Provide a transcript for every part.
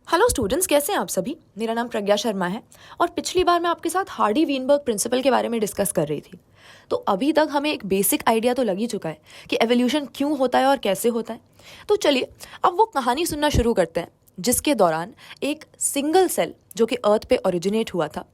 Hello students, कैसे हैं आप सभी। मेरा नाम प्रज्ञा शर्मा है और पिछली बार मैं आपके साथ हार्डी वीनबर्ग प्रिंसिपल के बारे में डिस्कस कर रही थी। तो अभी तक हमें एक बेसिक आइडिया तो लग ही चुका है कि एवोल्यूशन क्यों होता है और कैसे होता है। तो चलिए अब वो कहानी सुनना शुरू करते हैं जिसके दौरान एक सिंगल सेल जो कि अर्थ पे ओरिजिनेट हुआ था,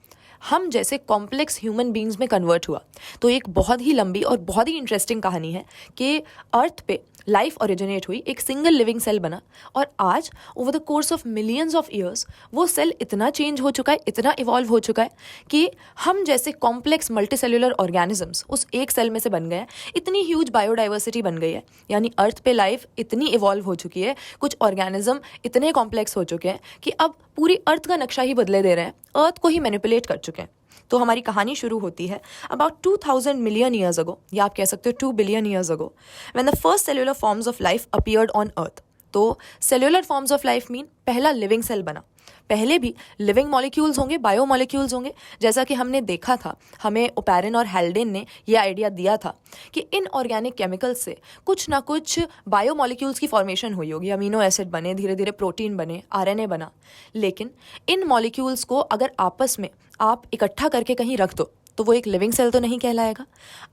हम जैसे कॉम्प्लेक्स ह्यूमन बींग्स में कन्वर्ट हुआ। तो एक बहुत ही लंबी और बहुत ही इंटरेस्टिंग कहानी है कि अर्थ पे लाइफ ओरिजिनेट हुई, एक सिंगल लिविंग सेल बना और आज over the course of millions of years वो सेल इतना चेंज हो चुका है, इतना इवॉल्व हो चुका है कि हम जैसे कॉम्प्लेक्स मल्टीसेल्युलर ऑर्गेनिजम्स उस एक सेल में से बन गए हैं। इतनी ह्यूज बायोडाइवर्सिटी बन गई है, यानी अर्थ पे लाइफ इतनी इवॉल्व हो चुकी है, कुछ ऑर्गेनिज्म इतने कॉम्प्लेक्स हो चुके हैं कि अब पूरी अर्थ का नक्शा ही बदले दे रहे हैं, अर्थ को ही मैनिपुलेट कर चुके हैं। तो हमारी कहानी शुरू होती है अबाउट 2000 मिलियन ईयर्स अगो, या आप कह सकते हो 2 billion years ago, when the first cellular forms of life appeared on earth. तो cellular forms of life mean पहला लिविंग सेल बना। पहले भी लिविंग मॉलिक्यूल्स होंगे, बायो मॉलिक्यूल्स होंगे, जैसा कि हमने देखा था। हमें ओपैरन और हेल्डेन ने यह आइडिया दिया था कि इन ऑर्गेनिक केमिकल्स से कुछ ना कुछ बायो मॉलिक्यूल्स की फॉर्मेशन हुई होगी, अमीनो एसिड बने, धीरे धीरे प्रोटीन बने, आरएनए बना। लेकिन इन मॉलिक्यूल्स को अगर आपस में आप इकट्ठा करके कहीं रख दो तो वो एक लिविंग सेल तो नहीं कहलाएगा।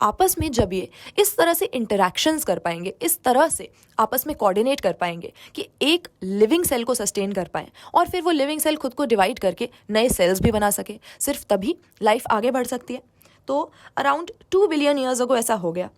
आपस में जब ये इस तरह से इंटरैक्शंस कर पाएंगे, इस तरह से आपस में कोऑर्डिनेट कर पाएंगे कि एक लिविंग सेल को सस्टेन कर पाएं और फिर वो लिविंग सेल खुद को डिवाइड करके नए सेल्स भी बना सके, सिर्फ तभी लाइफ आगे बढ़ सकती है। तो अराउंड 2 बिलियन ईयर्स अगो ऐसा हो गया।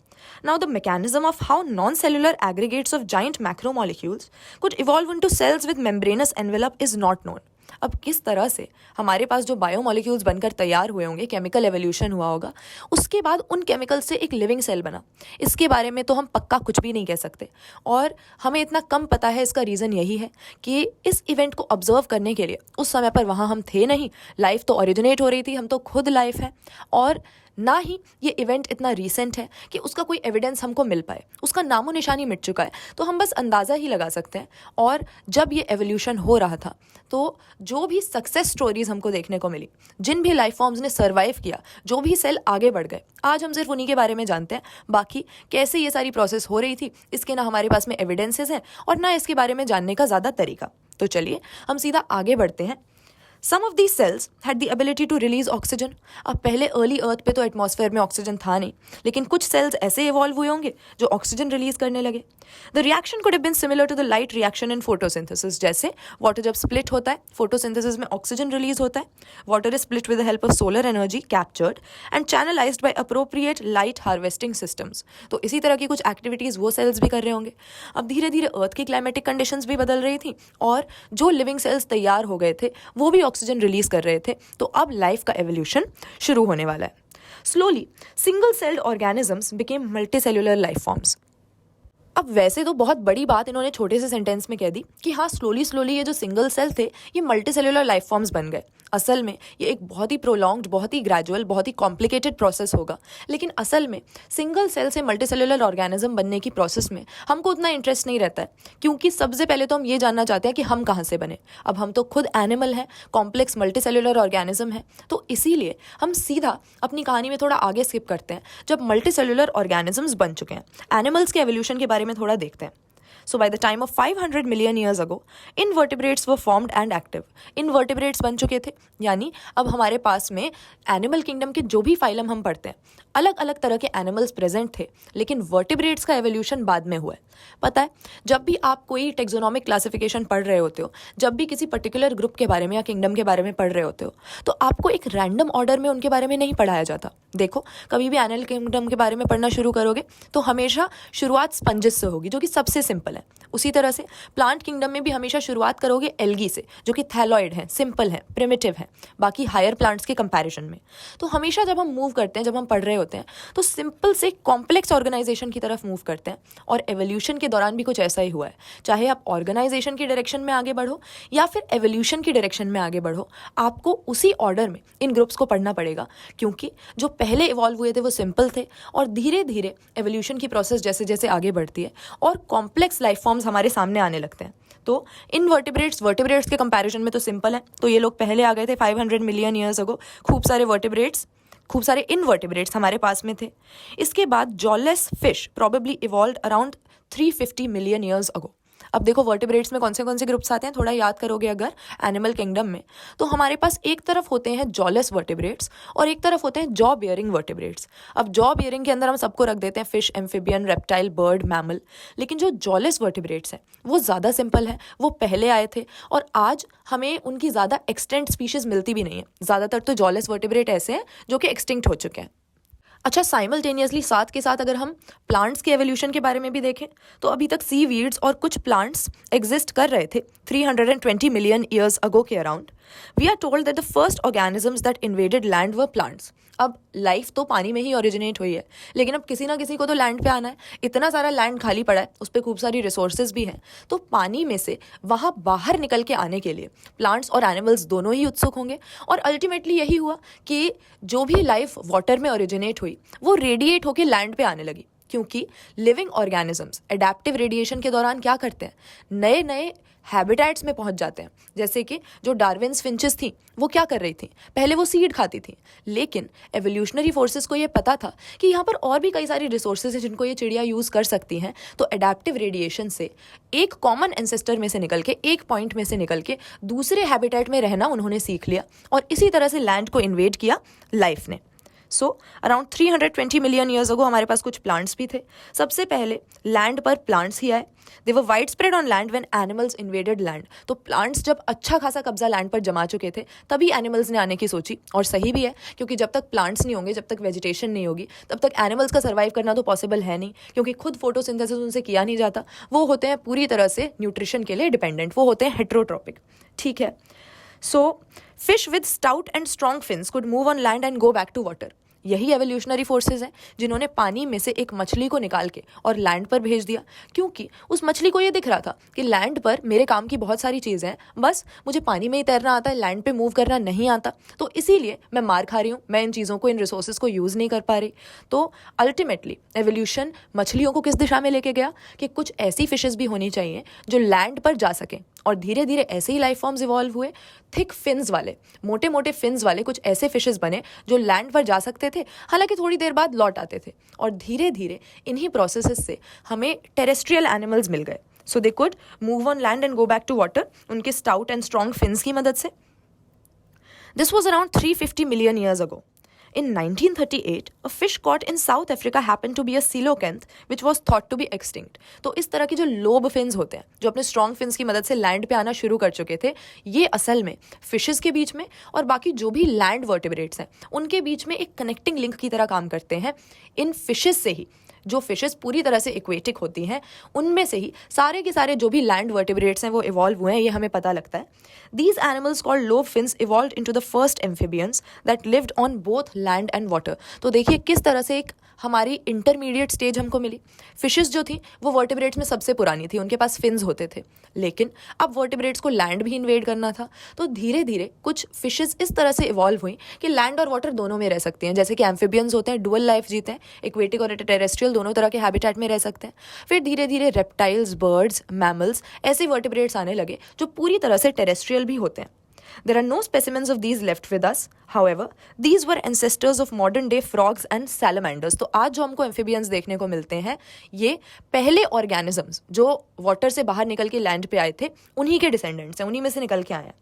Now the mechanism of how non-cellular aggregates of giant macromolecules could evolve into cells with membranous envelope is not known. अब किस तरह से हमारे पास जो बायोमोलिक्यूल्स बनकर तैयार हुए होंगे, केमिकल एवोल्यूशन हुआ होगा, उसके बाद उन केमिकल्स से एक लिविंग सेल बना, इसके बारे में तो हम पक्का कुछ भी नहीं कह सकते। और हमें इतना कम पता है, इसका रीज़न यही है कि इस इवेंट को ऑब्जर्व करने के लिए उस समय पर वहाँ हम थे नहीं। लाइफ तो ओरिजिनेट हो रही थी, हम तो खुद लाइफ है, और ना ही ये इवेंट इतना रीसेंट है कि उसका कोई एविडेंस हमको मिल पाए, उसका नामो निशानी मिट चुका है। तो हम बस अंदाज़ा ही लगा सकते हैं। और जब ये एवोल्यूशन हो रहा था तो जो भी सक्सेस स्टोरीज हमको देखने को मिली, जिन भी लाइफ फॉर्म्स ने सर्वाइव किया, जो भी सेल आगे बढ़ गए, आज हम सिर्फ उन्हीं के बारे में जानते हैं। बाकी कैसे ये सारी प्रोसेस हो रही थी, इसके ना हमारे पास में एविडेंसेस हैं और ना इसके बारे में जानने का ज़्यादा तरीका। तो चलिए हम सीधा आगे बढ़ते हैं। Some of these cells had the ability to release oxygen. अब पहले अर्ली अर्थ पे तो एटमॉस्फेयर में ऑक्सीजन था नहीं, लेकिन कुछ सेल्स ऐसे इवॉल्व हुए होंगे जो ऑक्सीजन रिलीज करने लगे। The reaction could have been similar to the light reaction in photosynthesis. जैसे वाटर जब स्प्लिट होता है, फोटोसिंथेसिस में ऑक्सीजन रिलीज होता है, water is split with the help of solar energy captured and channelised by appropriate light harvesting systems. तो इसी तरह की कुछ एक्टिविटीज़ वो सेल्स भी कर रहे होंगे। अब धीरे धीरे अर्थ की क्लाइमेटिक कंडीशंस भी बदल रही थी और जो लिविंग सेल्स तैयार हो गए थे वो भी ऑक्सीजन रिलीज कर रहे थे। तो अब लाइफ का एवोल्यूशन शुरू होने वाला है। Slowly single celled organisms became multicellular life forms. अब वैसे तो बहुत बड़ी बात इन्होंने छोटे से सेंटेंस में कह दी कि हाँ, स्लोली स्लोली ये जो सिंगल सेल थे ये मल्टीसेल्युलर लाइफ फॉर्म्स बन गए। असल में ये एक बहुत ही प्रोलॉन्ग्ड, बहुत ही ग्रेजुअल, बहुत ही कॉम्प्लिकेटेड प्रोसेस होगा। लेकिन असल में सिंगल सेल से मल्टीसेल्युलर ऑर्गेनिज्म बनने की प्रोसेस में हमको उतना इंटरेस्ट नहीं रहता है, क्योंकि सबसे पहले तो हम ये जानना चाहते हैं कि हम कहाँ से बने। अब हम तो खुद एनिमल हैं, कॉम्प्लेक्स मल्टीसेल्युलर ऑर्गेनिज्म है, तो इसीलिए हम सीधा अपनी कहानी में थोड़ा आगे स्किप करते हैं जब मल्टीसेल्युलर ऑर्गेनिजम्स बन चुके हैं। एनिमल्स के एवोल्यूशन के बारे में थोड़ा देखते हैं। So by the time of 500 million years ago, invertebrates were formed and active. Invertebrates बन चुके थे, यानी अब हमारे पास में एनिमल किंगडम के जो भी फाइलम हम पढ़ते हैं, अलग अलग तरह के एनिमल्स प्रेजेंट थे, लेकिन वर्टिब्रेट्स का एवोल्यूशन बाद में हुआ है। पता है, जब भी आप कोई टेक्सोनॉमिक क्लासिफिकेशन पढ़ रहे होते हो, जब भी किसी पर्टिकुलर ग्रुप के बारे में या किंगडम के बारे में पढ़ रहे होते हो, तो आपको एक रैंडम ऑर्डर में उनके बारे में नहीं पढ़ाया जाता। देखो, कभी भी एनिमल किंगडम के बारे में पढ़ना शुरू करोगे तो हमेशा शुरुआत स्पंजेस से होगी, जो कि सबसे सिंपल है। उसी तरह से प्लांट किंगडम में भी हमेशा शुरुआत करोगे एल्गी से, जो कि थैलॉइड है, सिंपल है, प्रिमिटिव है, बाकी हायर प्लांट्स के कंपैरिजन में। तो हमेशा जब हम मूव करते हैं, जब हम पढ़ रहे होते हैं, तो सिंपल से कॉम्प्लेक्स ऑर्गेनाइजेशन की तरफ मूव करते हैं। और एवोल्यूशन के दौरान भी कुछ ऐसा ही हुआ है। चाहे आप ऑर्गेनाइजेशन की डायरेक्शन में आगे बढ़ो या फिर एवोल्यूशन की डायरेक्शन में आगे बढ़ो, आपको उसी ऑर्डर में इन ग्रुप्स को पढ़ना पड़ेगा, क्योंकि जो पहले इवॉल्व हुए थे वो सिंपल थे और धीरे धीरे एवोल्यूशन की प्रोसेस जैसे जैसे आगे बढ़ती है और कॉम्प्लेक्स लाइफ फॉर्म्स हमारे सामने आने लगते हैं। तो वर्टिब्रेट्स के कंपैरिजन में तो सिंपल है। तो ये लोग पहले आ गए थे 500 मिलियन ईयर्स अगो। खूब सारे इनवर्टिब्रेट्स हमारे पास में थे। इसके बाद jawless fish probably evolved around 350 million years अगो। अब देखो वर्टिब्रेट्स में कौन से ग्रुप्स आते हैं, थोड़ा याद करोगे अगर एनिमल किंगडम में, तो हमारे पास एक तरफ होते हैं जॉलेस वर्टिब्रेट्स और एक तरफ होते हैं जॉ बियरिंग वर्टिब्रेट्स। अब जॉ बियरिंग के अंदर हम सबको रख देते हैं fish, amphibian, reptile, bird, mammal. लेकिन जो जॉलेस वर्टिब्रेट्स हैं वो ज़्यादा सिंपल है, वो पहले आए थे और आज हमें उनकी ज़्यादा एक्सटेंट स्पीशीज़ मिलती भी नहीं है। ज़्यादातर तो जॉलेस वर्टिब्रेट ऐसे हैं जो कि एक्सटिंक्ट हो चुके हैं। अच्छा, साइमल्टेनियसली साथ के साथ अगर हम प्लांट्स के एवोल्यूशन के बारे में भी देखें तो अभी तक सी वीड्स और कुछ प्लांट्स एग्जिस्ट कर रहे थे 320 मिलियन ईयर्स अगो के around. We are told that the first organisms that invaded land were plants. अब लाइफ तो पानी में ही ओरिजिनेट हुई है, लेकिन अब किसी ना किसी को तो लैंड पे आना है। इतना सारा लैंड खाली पड़ा है, उस पर खूब सारी रिसोर्सेज भी हैं, तो पानी में से वहाँ बाहर निकल के आने के लिए प्लांट्स और एनिमल्स दोनों ही उत्सुक होंगे। और अल्टीमेटली यही हुआ कि जो भी लाइफ वाटर में ओरिजिनेट हुई वो रेडिएट होकर लैंड पे आने लगी, क्योंकि लिविंग ऑर्गेनिजम्स एडेप्टिव रेडिएशन के दौरान क्या करते हैं, नए नए हैबिटेट्स में पहुंच जाते हैं। जैसे कि जो डार्विन्स फिंचेस थी वो क्या कर रही थी, पहले वो सीड खाती थी, लेकिन एवोल्यूशनरी फोर्सेस को ये पता था कि यहाँ पर और भी कई सारी रिसोर्सेज हैं जिनको ये चिड़िया यूज़ कर सकती हैं। तो एडेप्टिव रेडिएशन से एक कॉमन एंसेस्टर में से निकल के, एक पॉइंट में से निकल के दूसरे हैबिटेट में रहना उन्होंने सीख लिया और इसी तरह से लैंड को इन्वेड किया लाइफ ने। सो अराउंड 320 मिलियन ईयर्स अगो हमारे पास कुछ प्लांट्स भी थे। सबसे पहले लैंड पर प्लांट्स ही आए। They were wide spread on land when animals invaded land. तो प्लांट्स जब अच्छा खासा कब्जा लैंड पर जमा चुके थे तभी एनिमल्स ने आने की सोची, और सही भी है, क्योंकि जब तक प्लांट्स नहीं होंगे, जब तक वेजिटेशन नहीं होगी, तब तक एनिमल्स का सर्वाइव करना तो पॉसिबल है नहीं, क्योंकि खुद फोटोसिंथेसिस उनसे किया नहीं जाता। वो होते हैं पूरी तरह से न्यूट्रिशन के लिए डिपेंडेंट, वो होते हैं हेट्रोट्रॉपिक। ठीक है, so fish with stout and strong fins could move on land and go back to water. यही एवोल्यूशनरी फोर्सेज हैं जिन्होंने पानी में से एक मछली को निकाल के और लैंड पर भेज दिया, क्योंकि उस मछली को ये दिख रहा था कि लैंड पर मेरे काम की बहुत सारी चीज़ें हैं, बस मुझे पानी में ही तैरना आता है, लैंड पे मूव करना नहीं आता, तो इसीलिए मैं मार खा रही हूँ, मैं इन चीज़ों को, इन रिसोर्सेज को यूज़ नहीं कर पा रही। तो अल्टीमेटली एवोल्यूशन मछलियों को किस दिशा में लेके गया कि कुछ ऐसी फिशेज भी होनी चाहिए जो लैंड पर जा सकें, और धीरे धीरे ऐसे ही लाइफ फॉर्म्स इवॉल्व हुए। थिक फिन्स वाले, मोटे मोटे फिन्स वाले कुछ ऐसे फिशेस बने जो लैंड पर जा सकते थे, हालांकि थोड़ी देर बाद लौट आते थे, और धीरे धीरे इन्हीं प्रोसेसेस से हमें टेरेस्ट्रियल एनिमल्स मिल गए। So they could move on land and go back to water उनके स्टाउट एंड स्ट्रॉन्ग फिन्स की मदद से। This was around 350 million years ago. In 1938, a fish caught in South Africa happened to be a coelacanth, which was thought to be extinct. तो इस तरह के जो lobe fins होते हैं, जो अपने स्ट्रॉन्ग फिन्स की मदद से लैंड पे आना शुरू कर चुके थे, ये असल में फिशेस के बीच में और बाकी जो भी लैंड वर्टिब्रेट्स हैं उनके बीच में एक कनेक्टिंग लिंक की तरह काम करते हैं। इन फिशेस से ही, जो फिशेस पूरी तरह से एक्वेटिक होती हैं, उनमें से ही सारे के सारे जो भी लैंड वर्टिब्रेट्स हैं वो इवॉल्व हुए हैं, ये हमें पता लगता है। These animals called lobe fins evolved into the first amphibians that lived on both land and water. तो देखिए किस तरह से एक हमारी इंटरमीडिएट स्टेज हमको मिली। फिशेस जो थी वो वर्टिब्रेट्स में सबसे पुरानी थी, उनके पास फिन्स होते थे, लेकिन अब वर्टिब्रेट्स को लैंड भी इन्वेड करना था, तो धीरे धीरे कुछ फिशेस इस तरह से इवॉल्व हुई कि लैंड और वाटर दोनों में रह सकती हैं। जैसे कि एम्फिबियंस होते हैं, डुअल लाइफ जीते हैं, एक्वेटिक और टेरेस्ट्रियल दोनों तरह के हैबिटेट में रह सकते हैं। फिर धीरे धीरे रेप्टाइल्स, बर्ड्स, मैमल्स, ऐसे वर्टिब्रेट्स आने लगे जो पूरी तरह से टेरेस्ट्रियल भी होते हैं। There are no specimens of these left with us. However, these were ancestors of modern day frogs and salamanders. तो आज जो हमको एम्फिबियंस देखने को मिलते हैं, ये पहले ऑर्गेनिजम्स जो वाटर से बाहर निकल के लैंड पे आए थे, उन्हीं के डिसेंडेंट्स हैं, उन्हीं में से निकल के आए हैं।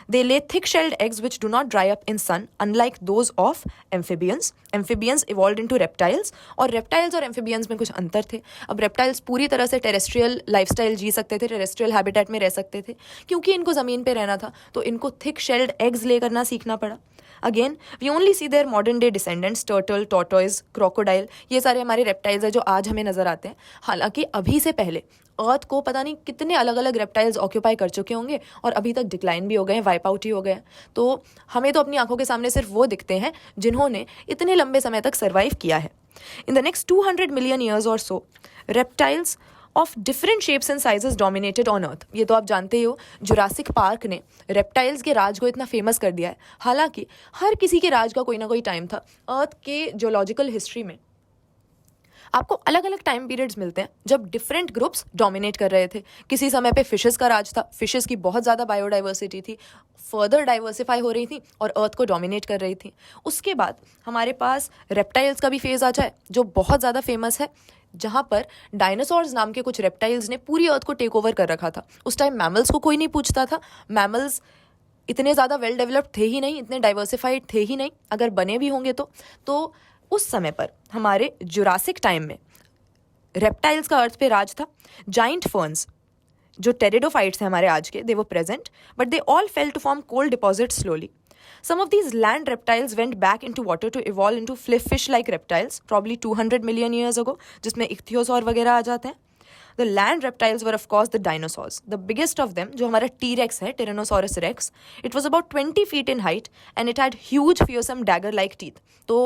They lay thick-shelled eggs which do not dry up in sun, unlike those of amphibians. Amphibians evolved into reptiles, और reptiles और amphibians में कुछ अंतर थे। अब reptiles पूरी तरह से टेरेस्ट्रियल लाइफस्टाइल जी सकते थे, टेरेस्ट्रियल हैबिटेट में रह सकते थे, क्योंकि इनको ज़मीन पे रहना था, तो इनको thick-shelled eggs ले करना सीखना पड़ा। Again we only see their modern day descendants, turtle, tortoise, crocodile, ये सारे हमारे रेप्टाइल्स हैं जो आज हमें नजर आते हैं। हालांकि अभी से पहले अर्थ को पता नहीं कितने अलग अलग रेप्टाइल्स ऑक्यूपाई कर चुके होंगे और अभी तक डिक्लाइन भी हो गए हैं, वाइप आउट ही हो गए हैं। तो हमें तो अपनी आंखों के सामने सिर्फ वो दिखते हैं जिन्होंने इतने लंबे समय तक सर्वाइव किया है। In the next 200 million years और so, reptiles of different shapes and sizes dominated on earth. ये तो आप जानते ही हो, जुरासिक पार्क ने रेप्टाइल्स के राज को इतना फेमस कर दिया है। हालांकि हर किसी के राज का कोई ना कोई टाइम था। अर्थ के जियोलॉजिकल हिस्ट्री में आपको अलग अलग टाइम पीरियड्स मिलते हैं जब डिफरेंट ग्रुप्स डोमिनेट कर रहे थे। किसी समय पे फिशेस का राज था, फिशेस की बहुत ज़्यादा बायोडाइवर्सिटी थी, फर्दर डाइवर्सिफाई हो रही थी और अर्थ को डोमिनेट कर रही थी। उसके बाद हमारे पास रेप्टाइल्स का भी फेज आ जाए जो बहुत ज़्यादा फेमस है, जहाँ पर डायनासोर्स नाम के कुछ रेप्टाइल्स ने पूरी अर्थ को टेक ओवर कर रखा था। उस टाइम मैमल्स को कोई नहीं पूछता था, मैमल्स इतने ज़्यादा वेल डेवलप्ड थे ही नहीं, इतने डाइवर्सिफाइड थे ही नहीं, अगर बने भी होंगे तो उस समय पर हमारे जुरासिक टाइम में रेप्टाइल्स का अर्थ पे राज था। जाइंट फर्न्स जो टेरिडोफाइट्स हैं हमारे आज के, they were present but they all fail to form coal deposit slowly. Some of these land reptiles went back into water to evolve into fish-like reptiles, probably 200 million years ago, जिसमें इख्थियोसॉर वगैरह आ जाते हैं. The land reptiles were of course the dinosaurs. The biggest of them, जो हमारा T-Rex है, Tyrannosaurus rex, it was about 20 feet in height and it had huge fearsome dagger-like teeth. तो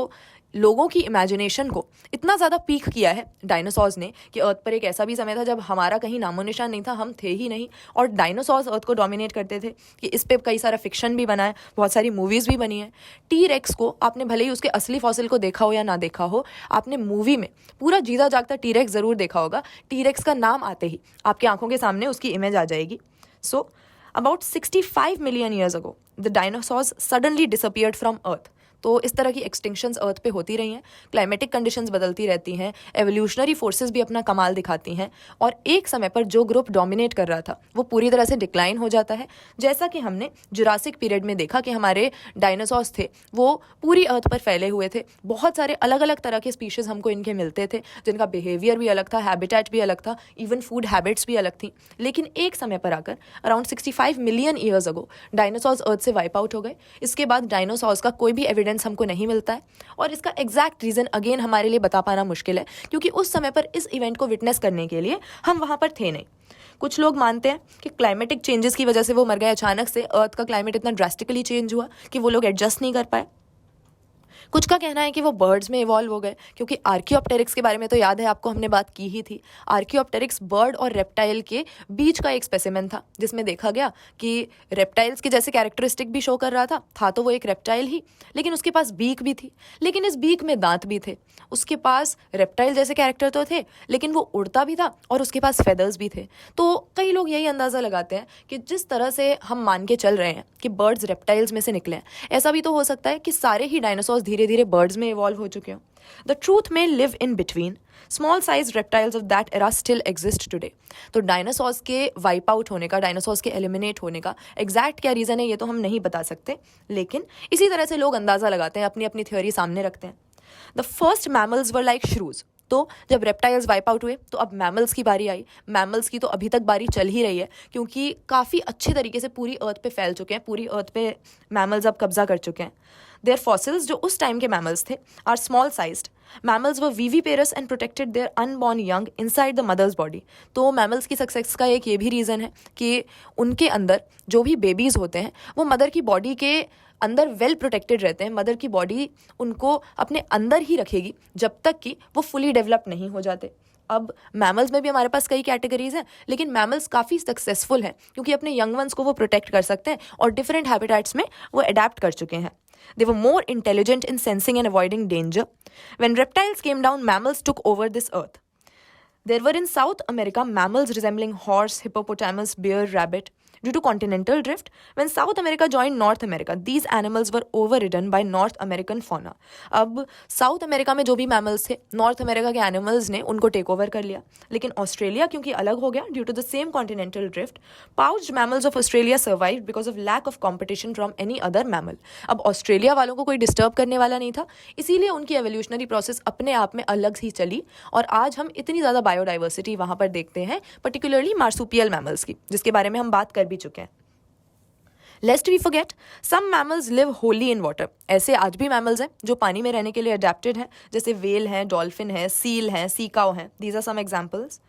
लोगों की इमेजिनेशन को इतना ज़्यादा पीक किया है डायनासोर्स ने कि अर्थ पर एक ऐसा भी समय था जब हमारा कहीं नामो निशान नहीं था, हम थे ही नहीं, और डायनासोर्स अर्थ को डोमिनेट करते थे कि इस पे कई सारा फिक्शन भी बना है, बहुत सारी मूवीज़ भी बनी है. टी रेक्स को आपने भले ही उसके असली फॉसिल को देखा हो या ना देखा हो, आपने मूवी में पूरा जीता जागता टी रेक्स ज़रूर देखा होगा. टी रेक्स का नाम आते ही आपकी आंखों के सामने उसकी इमेज आ जाएगी. So about 65 million years ago the dinosaurs suddenly disappeared from earth. तो इस तरह की एक्सटिंक्शंस अर्थ पे होती रही हैं, क्लाइमेटिक कंडीशंस बदलती रहती हैं, एवोल्यूशनरी फोर्सेस भी अपना कमाल दिखाती हैं, और एक समय पर जो ग्रुप डोमिनेट कर रहा था वो पूरी तरह से डिक्लाइन हो जाता है. जैसा कि हमने जुरासिक पीरियड में देखा कि हमारे डायनासोर्स थे वो पूरी अर्थ पर फैले हुए थे. बहुत सारे अलग अलग तरह के स्पीशीज़ हमको इनके मिलते थे जिनका बिहेवियर भी अलग था, हैबिटेट भी अलग था, इवन फूड हैबिट्स भी अलग थी. लेकिन एक समय पर आकर around 65 million years ago dinosaurs earth से वाइप आउट हो गए. इसके बाद डायनासोर्स का कोई भी एविडेंस हमको नहीं मिलता है, और इसका एग्जैक्ट रीजन अगेन हमारे लिए बता पाना मुश्किल है क्योंकि उस समय पर इस इवेंट को विटनेस करने के लिए हम वहां पर थे नहीं. कुछ लोग मानते हैं कि क्लाइमेटिक चेंजेस की वजह से वो मर गए. अचानक से अर्थ का क्लाइमेट इतना ड्रास्टिकली चेंज हुआ कि वो लोग एडजस्ट नहीं कर पाए. कुछ का कहना है कि वो बर्ड्स में इवॉल्व हो गए, क्योंकि आर्कियोप्टेरिक्स के बारे में तो याद है आपको, हमने बात की ही थी. आर्कियोप्टेरिक्स बर्ड और रेप्टाइल के बीच का एक स्पेसिमेन था जिसमें देखा गया कि रेप्टाइल्स के जैसे कैरेक्टरिस्टिक भी शो कर रहा था तो वो एक रेप्टाइल ही, लेकिन उसके पास बीक भी थी, लेकिन इस बीक में दांत भी थे. उसके पास रेप्टाइल जैसे कैरेक्टर तो थे लेकिन वो उड़ता भी था और उसके पास फेदर्स भी थे. तो कई लोग यही अंदाज़ा लगाते हैं कि जिस तरह से हम मान के चल रहे हैं कि बर्ड्स रेप्टाइल्स में से निकले हैं, ऐसा भी तो हो सकता है कि सारे ही डायनासोर्स धीरे धीरे बर्ड्स में इवॉल्व हो चुके हो. द ट्रूथ में live in between. Small size reptiles of that era still exist today. तो डायनासोर्स के वाइप आउट होने का, डायनासोर्स के एलिमिनेट होने का एग्जैक्ट क्या रीज़न है ये तो हम नहीं बता सकते, लेकिन इसी तरह से लोग अंदाज़ा लगाते हैं, अपनी अपनी थ्योरी सामने रखते हैं. The first mammals were like श्रूज. तो जब रेप्टाइल्स वाइप आउट हुए तो अब मैमल्स की बारी आई. मैमल्स की तो अभी तक बारी चल ही रही है क्योंकि काफ़ी अच्छे तरीके से पूरी अर्थ पे फैल चुके हैं, पूरी अर्थ पे मैमल्स अब कब्जा कर चुके हैं. देयर फॉसिल्स, जो उस टाइम के मैमल्स थे, are small sized. Mammals were viviparous and protected their unborn young inside the mother's body. तो मैमल्स की सक्सेस का एक ये भी रीज़न है कि उनके अंदर जो भी बेबीज़ होते हैं वो मदर की बॉडी के अंदर वेल प्रोटेक्टेड रहते हैं. मदर की बॉडी उनको अपने अंदर ही रखेगी जब तक कि वो फुली डेवलप नहीं हो जाते. अब मैमल्स में भी हमारे पास कई कैटेगरीज हैं, लेकिन मैमल्स काफ़ी सक्सेसफुल हैं क्योंकि अपने यंग वंस को वो प्रोटेक्ट कर सकते हैं और डिफरेंट हैबिटेट्स में वो अडेप्ट कर चुके हैं. They were more intelligent in sensing and avoiding danger. When reptiles came down, mammals took over this earth. There were in South America mammals resembling horse, hippopotamus, bear, rabbit. Due to continental drift, when South America joined North America, these animals were overridden by North American fauna. अब south America में जो भी mammals थे, north America के animals ने उनको take over कर लिया. लेकिन ऑस्ट्रेलिया क्योंकि अलग हो गया due to the same continental drift, pouched mammals of Australia survived because of lack of competition from any other mammal. अब ऑस्ट्रेलिया वालों को कोई डिस्टर्ब करने वाला नहीं था, इसीलिए उनकी एवोल्यूशनरी प्रोसेस अपने आप में अलग ही चली, और आज हम इतनी ज़्यादा बायोडाइवर्सिटी वहाँ पर देखते हैं, पर्टिकुलरली मार्सुपियल मैमल्स की, जिसके बारे में हम बात कर भी चुके हैं. Lest we forget, some mammals live wholly in water. ऐसे आज भी मैमल्स हैं जो पानी में रहने के लिए अडेप्टेड हैं, जैसे वेल हैं, डॉल्फिन हैं, सील हैं, सी काउ हैं. These are some examples.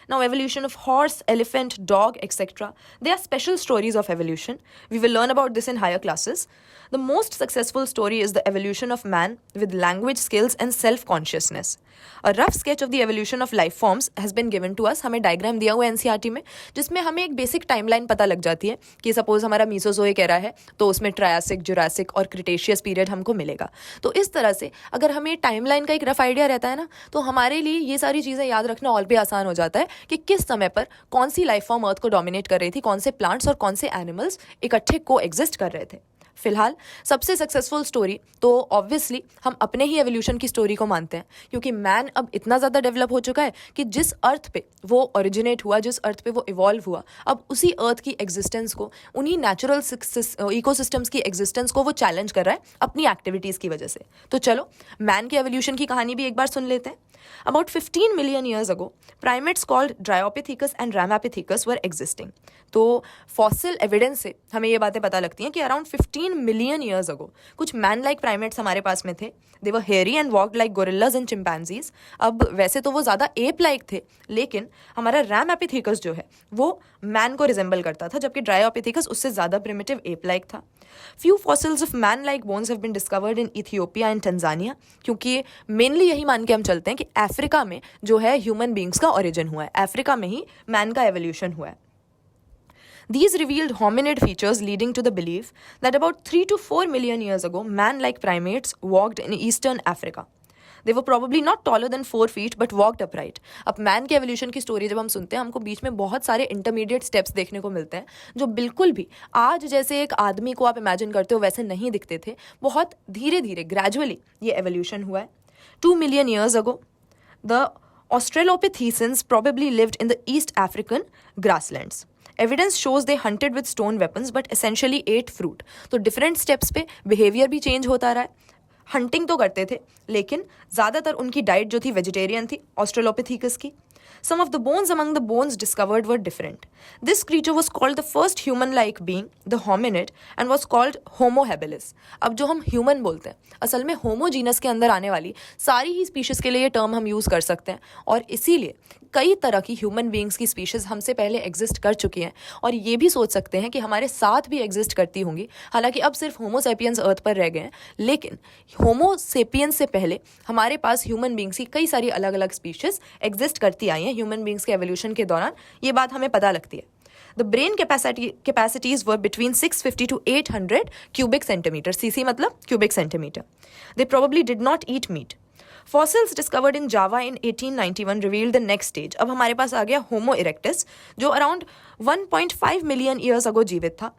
Now, evolution of horse, elephant, dog, etc. They are special stories of evolution. We will learn about this in higher classes. The most successful story is the evolution of man with language skills and self-consciousness. A rough sketch of the evolution of life forms has been given to us. हमें diagram दिया हुआ है NCERT में, जिसमें हमें एक basic timeline पता लग जाती है कि सपोज हमारा मीसोजोइक एरा है तो उसमें ट्रायासिक, जुरासिक और क्रिटेशियस पीरियड हमको मिलेगा. तो इस तरह से अगर हमें टाइमलाइन का एक रफ आइडिया रहता है ना, तो हमारे लिए ये सारी चीज़ें याद रखना और भी आसान हो जाता है कि किस समय पर कौन सी लाइफ फॉर्म अर्थ को डोमिनेट कर रही थी, कौन से प्लांट्स और कौन से एनिमल्स इकट्ठे को एग्जिस्ट कर रहे थे. फिलहाल सबसे सक्सेसफुल स्टोरी तो ऑब्वियसली हम अपने ही एवोल्यूशन की स्टोरी को मानते हैं, क्योंकि मैन अब इतना ज़्यादा डेवलप हो चुका है कि जिस अर्थ पे वो ओरिजिनेट हुआ, जिस अर्थ पे वो इवॉल्व हुआ, अब उसी अर्थ की एग्जिस्टेंस को, उन्हीं नेचुरल इकोसिस्टम्स की एग्जिस्टेंस को वो चैलेंज कर रहा है अपनी एक्टिविटीज़ की वजह से. तो चलो मैन के एवोल्यूशन की कहानी भी एक बार सुन लेते हैं. About 15 million years ago, primates called Dryopithecus and Ramapithecus were existing. तो फॉसिल एविडेंस से हमें ये बातें पता लगती हैं कि अराउंड 15 मिलियन ईयर्स अगो कुछ मैन लाइक प्राइमेट्स हमारे पास में थे. They were hairy and walked like gorillas and chimpanzees. अब वैसे तो वो ज़्यादा एप लाइक थे, लेकिन हमारा रैमएपिथेकस जो है वो मैन को रिजेंबल करता था, जबकि ड्रायोपिथेकस उससे ज़्यादा प्रिमिटिव एप लाइक था. Few fossils of man like bones have been discovered in Ethiopia and Tanzania, क्योंकि मेनली यही मान के हम चलते हैं कि अफ्रीका में जो है ह्यूमन बींग्स का ओरिजिन हुआ है, अफ्रीका में ही मैन का एवोल्यूशन हुआ है. These revealed hominid features leading to the belief that about 3 to 4 million years ago, man-like primates walked in eastern Africa. They were probably not taller than 4 feet but walked upright. अब man के evolution की story जब हम सुनते हैं, हमको बीच में बहुत सारे इंटरमीडिएट स्टेप्स देखने को मिलते हैं जो बिल्कुल भी आज जैसे एक आदमी को आप इमेजिन करते हो वैसे नहीं दिखते थे. बहुत धीरे धीरे ग्रेजुअली ये एवोल्यूशन हुआ है. 2 million years ago, the Australopithecines probably lived in the East African grasslands. Evidence shows they hunted with stone weapons but essentially ate fruit. तो डिफरेंट स्टेप्स पे बिहेवियर भी चेंज होता रहा है. हंटिंग तो करते थे, लेकिन ज़्यादातर उनकी डाइट जो थी वेजिटेरियन थी ऑस्ट्रेलोपिथेकस की. Some of the bones among the bones discovered were different. This creature was called the first human-like being, the hominid, and was called Homo habilis. अब जो हम ह्यूमन बोलते हैं, असल में होमो जीनस के अंदर आने वाली सारी ही स्पीशीज़ के लिए ये टर्म हम यूज़ कर सकते हैं, और इसीलिए कई तरह की ह्यूमन बींग्स की स्पीशीज़ हमसे पहले एग्जिस्ट कर चुकी हैं, और ये भी सोच सकते हैं कि हमारे साथ भी एग्जिस्ट करती होंगी. हालांकि अब सिर्फ होमो सेपियंस अर्थ पर रह गए हैं, लेकिन होमो सेपियंस से पहले हमारे पास ह्यूमन बींग्स की कई सारी अलग अलग स्पीशीज़ एग्जिस्ट करती आई हैं. ह्यूमन बींग्स के एवोल्यूशन के दौरान ये बात हमें पता लगती है. The brain capacities were between 650 to 800 cubic centimeter. cc मतलब cubic centimeter. They probably did not eat meat. Fossils discovered in Java in 1891 revealed the next stage. अब हमारे पास आ गया Homo erectus, जो अराउंड 1.5 मिलियन ईयर्स अगो जीवित था.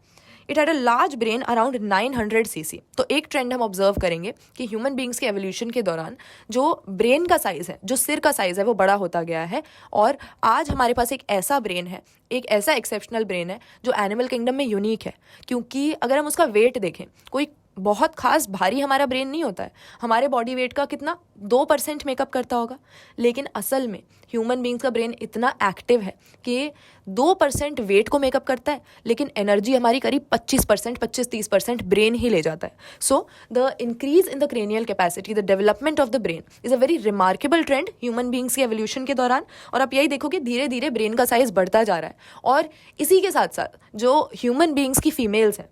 It had a large brain around 900 CC. तो एक trend हम ऑब्जर्व करेंगे कि ह्यूमन बींग्स के एवोल्यूशन के दौरान जो ब्रेन का साइज़ है, जो सिर का साइज़ है, वो बड़ा होता गया है. और आज हमारे पास एक ऐसा ब्रेन है, एक ऐसा एक्सेप्शनल ब्रेन है जो एनिमल किंगडम में यूनिक है, क्योंकि अगर हम उसका वेट देखें, कोई बहुत खास भारी हमारा ब्रेन नहीं होता है. हमारे बॉडी वेट का कितना 2% मेकअप करता होगा, लेकिन असल में ह्यूमन बींग्स का ब्रेन इतना एक्टिव है कि 2% वेट को मेकअप करता है, लेकिन एनर्जी हमारी करीब 25-30% ब्रेन ही ले जाता है. So the increase in the cranial capacity, the development of the brain is a very remarkable trend human beings के एवोल्यूशन के दौरान. और आप यही देखो कि धीरे धीरे ब्रेन का साइज़ बढ़ता जा रहा है. और इसी के साथ साथ जो ह्यूमन बींग्स की फीमेल्स हैं,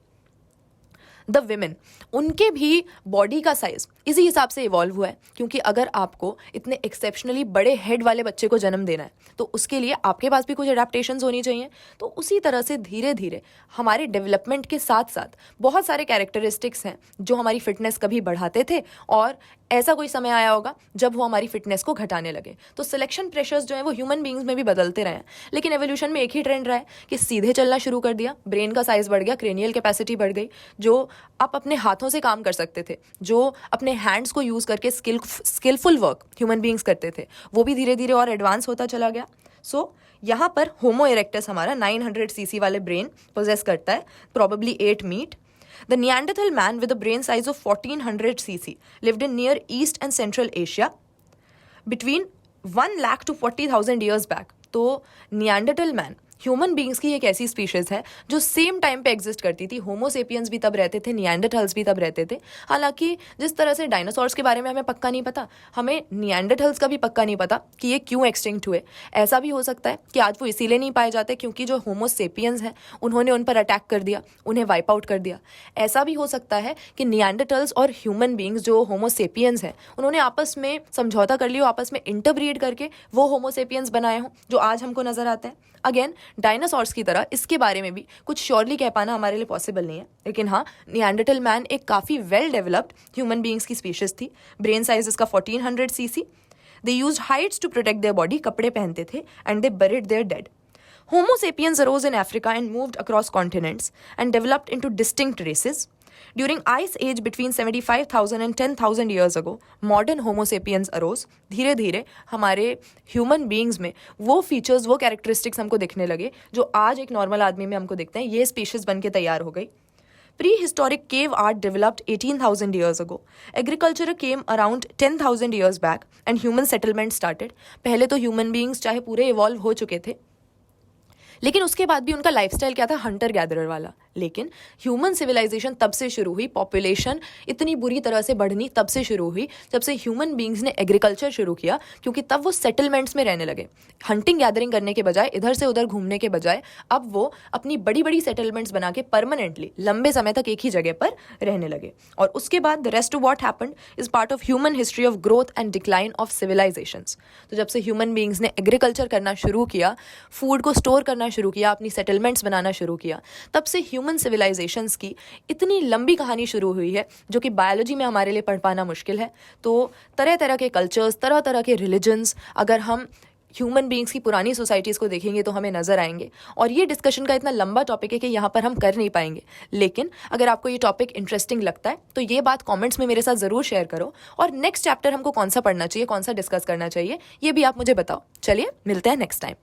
द विमेन, उनके भी बॉडी का साइज़ इसी हिसाब से इवॉल्व हुआ है, क्योंकि अगर आपको इतने एक्सेप्शनली बड़े हेड वाले बच्चे को जन्म देना है तो उसके लिए आपके पास भी कुछ एडाप्टेशंस होनी चाहिए. तो उसी तरह से धीरे धीरे हमारे डेवलपमेंट के साथ साथ बहुत सारे कैरेक्टरिस्टिक्स हैं जो हमारी फिटनेस कभी बढ़ाते थे, और ऐसा कोई समय आया होगा जब वो हमारी फिटनेस को घटाने लगे. तो सिलेक्शन प्रेशर्स जो हैं वो ह्यूमन बींग्स में भी बदलते रहे हैं, लेकिन एवोल्यूशन में एक ही ट्रेंड रहा है कि सीधे चलना शुरू कर दिया, ब्रेन का साइज़ बढ़ गया, क्रेनियल कैपेसिटी बढ़ गई. जो आप अपने हाथों से काम कर सकते थे, जो अपने हैंड्स को यूज़ करके स्किलफुल वर्क ह्यूमन बींग्स करते थे, वो भी धीरे धीरे और एडवांस होता चला गया. सो यहाँ पर होमो इरेक्टस हमारा 900 सीसी वाले ब्रेन पोजेस करता है, probably 8 meat. The Neanderthal man with a brain size of 1400 cc lived in near East and Central Asia between 1 lakh to 40,000 years back. तो नियांडरटल मैन ह्यूमन बींग्स की एक ऐसी स्पीशीज है जो सेम टाइम पे exist करती थी। होमो सेपियंस भी तब रहते थे, निएंडरथल्स भी तब रहते थे। हालांकि जिस तरह से डायनासोर्स के बारे में हमें पक्का नहीं पता, हमें निएंडरथल्स का भी पक्का नहीं पता कि ये क्यों एक्सटिंक्ट हुए। ऐसा भी हो सकता है कि आज वो इसीलिए नहीं पाए जाते क्योंकि जो होमो सेपियंस हैं उन्होंने उन पर अटैक कर दिया, उन्हें वाइप आउट कर दिया। ऐसा भी हो सकता है कि निएंडरथल्स और ह्यूमन बींग्स जो होमो सेपियंस हैं उन्होंने आपस में समझौता कर लिया, आपस में इंटरब्रीड करके वो होमो सेपियंस बनाए हों जो आज हमको नजर आते हैं। अगेन डायनासोर्स की तरह इसके बारे में भी कुछ श्योरली कह पाना हमारे लिए पॉसिबल नहीं है, लेकिन हाँ, निएंडरटल मैन एक काफ़ी वेल डेवलप्ड ह्यूमन बींग्स की स्पीशीज थी। ब्रेन साइज इसका 1400 cc। They used hides to protect their body, कपड़े पहनते थे, and they buried their dead. Homo sapiens arose in Africa and moved across continents and developed into distinct races. During Ice Age between 75,000 and 10,000 years ago, modern Homo sapiens arose. धीरे धीरे हमारे human beings में वो features, वो characteristics हमको दिखने लगे जो आज एक नॉर्मल आदमी में हमको दिखते हैं। ये स्पीशीज बन के तैयार हो गई। Prehistoric cave art developed 18,000 years ago. Agriculture came around 10,000 years back and human settlement started. पहले तो ह्यूमन बींग्स चाहे पूरे इवॉल्व हो चुके थे, लेकिन उसके बाद भी उनका लाइफस्टाइल क्या था, हंटर गैदरर वाला। लेकिन ह्यूमन सिविलाइजेशन तब से शुरू हुई, पॉपुलेशन इतनी बुरी तरह से बढ़नी तब से शुरू हुई जब से ह्यूमन बींग्स ने एग्रीकल्चर शुरू किया, क्योंकि तब वो सेटलमेंट्स में रहने लगे। हंटिंग गैदरिंग करने के बजाय, इधर से उधर घूमने के बजाय, अब वो अपनी बड़ी बड़ी सेटलमेंट्स बना के परमानेंटली लंबे समय तक एक ही जगह पर रहने लगे। और उसके बाद the rest of what happened is part of human history of growth and decline of civilisations. तो जब से ह्यूमन बींग्स ने एग्रीकल्चर करना शुरू किया, फूड को स्टोर करना शुरू किया, अपनी सेटलमेंट्स बनाना शुरू किया, तब से ह्यूमन सिविलाइजेशंस की इतनी लंबी कहानी शुरू हुई है जो कि बायोलॉजी में हमारे लिए पढ़ पाना मुश्किल है। तो तरह तरह के कल्चर्स, तरह तरह के रिलीजन्स अगर हम ह्यूमन बींग्स की पुरानी सोसाइटीज़ को देखेंगे तो हमें नज़र आएंगे। और ये डिस्कशन का इतना लंबा टॉपिक है कि यहाँ पर हम कर नहीं पाएंगे, लेकिन अगर आपको ये टॉपिक इंटरेस्टिंग लगता है तो ये बात कमेंट्स में मेरे साथ ज़रूर शेयर करो। और नेक्स्ट चैप्टर हमको कौन सा पढ़ना चाहिए, कौन सा डिस्कस करना चाहिए, ये भी आप मुझे बताओ। चलिए मिलते हैं नेक्स्ट टाइम।